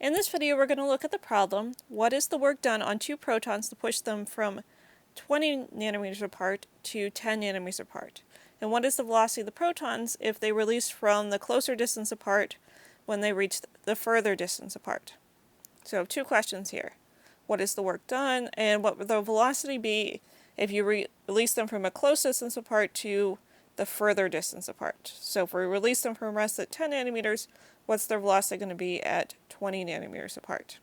In this video, we're going to look at the problem, what is the work done on two protons to push them from 20 nanometers apart to 10 nanometers apart? And what is the velocity of the protons if they release from the closer distance apart when they reach the further distance apart? So I have two questions here. What is the work done, and what would the velocity be if you release them from a close distance apart to the further distance apart? So if we release them from rest at 10 nanometers, what's their velocity going to be at 20 nanometers apart?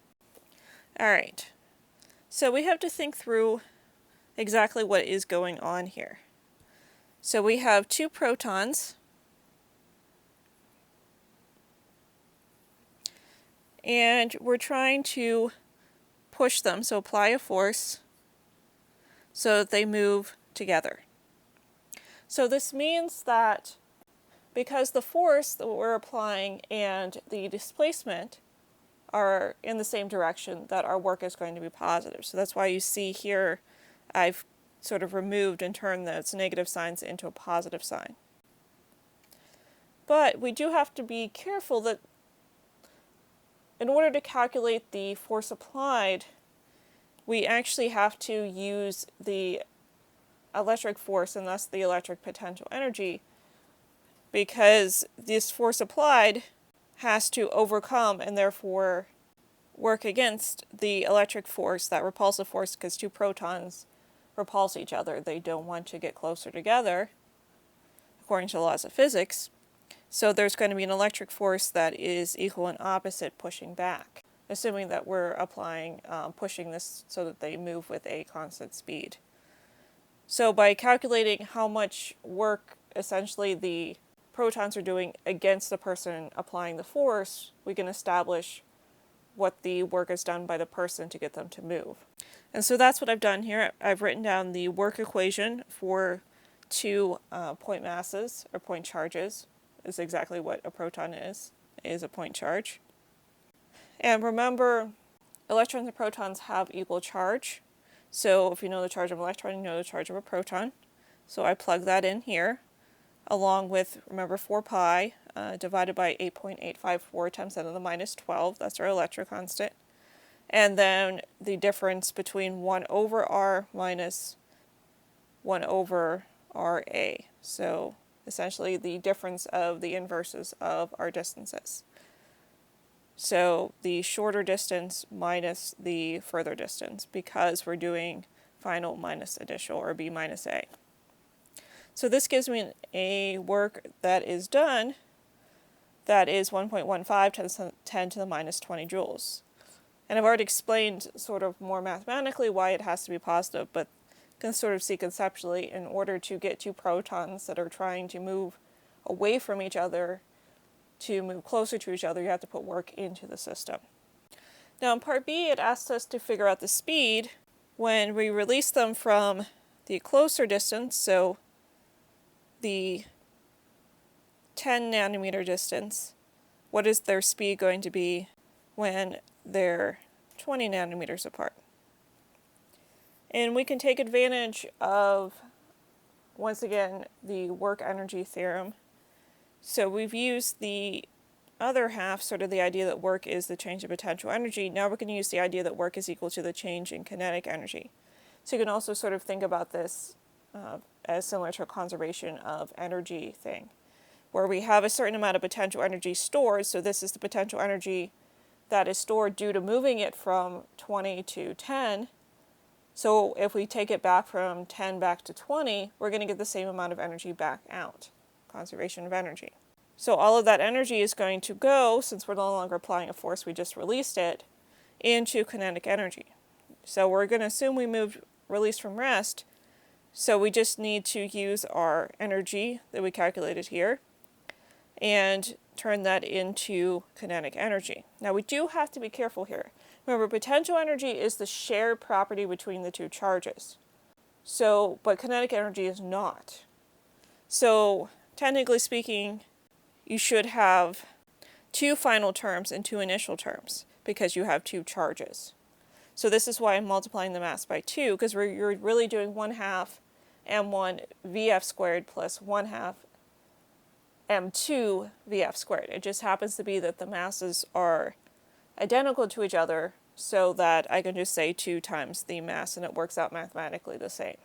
Alright, so we have to think through exactly what is going on here. So we have two protons, and we're trying to push them, so apply a force so that they move together. So this means that because the force that we're applying and the displacement are in the same direction, that our work is going to be positive. So that's why you see here I've sort of removed and turned those negative signs into a positive sign. But we do have to be careful that in order to calculate the force applied, we actually have to use the electric force and thus the electric potential energy, because this force applied has to overcome and therefore work against the electric force, that repulsive force, because two protons repulse each other. They don't want to get closer together, according to the laws of physics. So there's going to be an electric force that is equal and opposite pushing back, assuming that we're applying, pushing this so that they move with a constant speed. So by calculating how much work essentially the protons are doing against the person applying the force, we can establish what the work is done by the person to get them to move. And so that's what I've done here. I've written down the work equation for two point masses, or point charges, is exactly what a proton is a point charge. And remember, electrons and protons have equal charge. So if you know the charge of an electron, you know the charge of a proton. So I plug that in here, along with, remember, 4 pi divided by 8.854 times 10 to the minus 12. That's our electric constant. And then the difference between 1 over r minus 1 over Ra. So essentially the difference of the inverses of our distances. So the shorter distance minus the further distance, because we're doing final minus initial, or B minus A. So this gives me a work that is done that is 1.15 times 10 to the minus 20 joules. And I've already explained sort of more mathematically why it has to be positive, but you can sort of see conceptually, in order to get two protons that are trying to move away from each other to move closer to each other, you have to put work into the system. Now in part B, it asks us to figure out the speed when we release them from the closer distance, so the 10 nanometer distance. What is their speed going to be when they're 20 nanometers apart? And we can take advantage of, once again, the work energy theorem. So we've used the other half, sort of the idea that work is the change in potential energy. Now we're going to use the idea that work is equal to the change in kinetic energy. So you can also sort of think about this as similar to a conservation of energy thing, where we have a certain amount of potential energy stored. So this is the potential energy that is stored due to moving it from 20 to 10. So if we take it back from 10 back to 20, we're going to get the same amount of energy back out. Conservation of energy. So all of that energy is going to go, since we're no longer applying a force, we just released it, into kinetic energy. So we're going to assume we moved release from rest, so we just need to use our energy that we calculated here and turn that into kinetic energy. Now we do have to be careful here. Remember, potential energy is the shared property between the two charges. So, but kinetic energy is not. So technically speaking, you should have two final terms and two initial terms, because you have two charges. So this is why I'm multiplying the mass by 2, because you're really doing 1/2 m1 vf squared plus 1/2 m2 vf squared. It just happens to be that the masses are identical to each other so that I can just say 2 times the mass and it works out mathematically the same.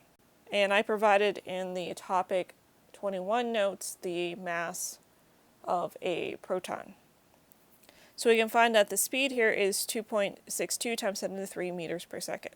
And I provided in the topic 21 notes the mass of a proton. So we can find that the speed here is 2.62 times 10 to the 3 meters per second.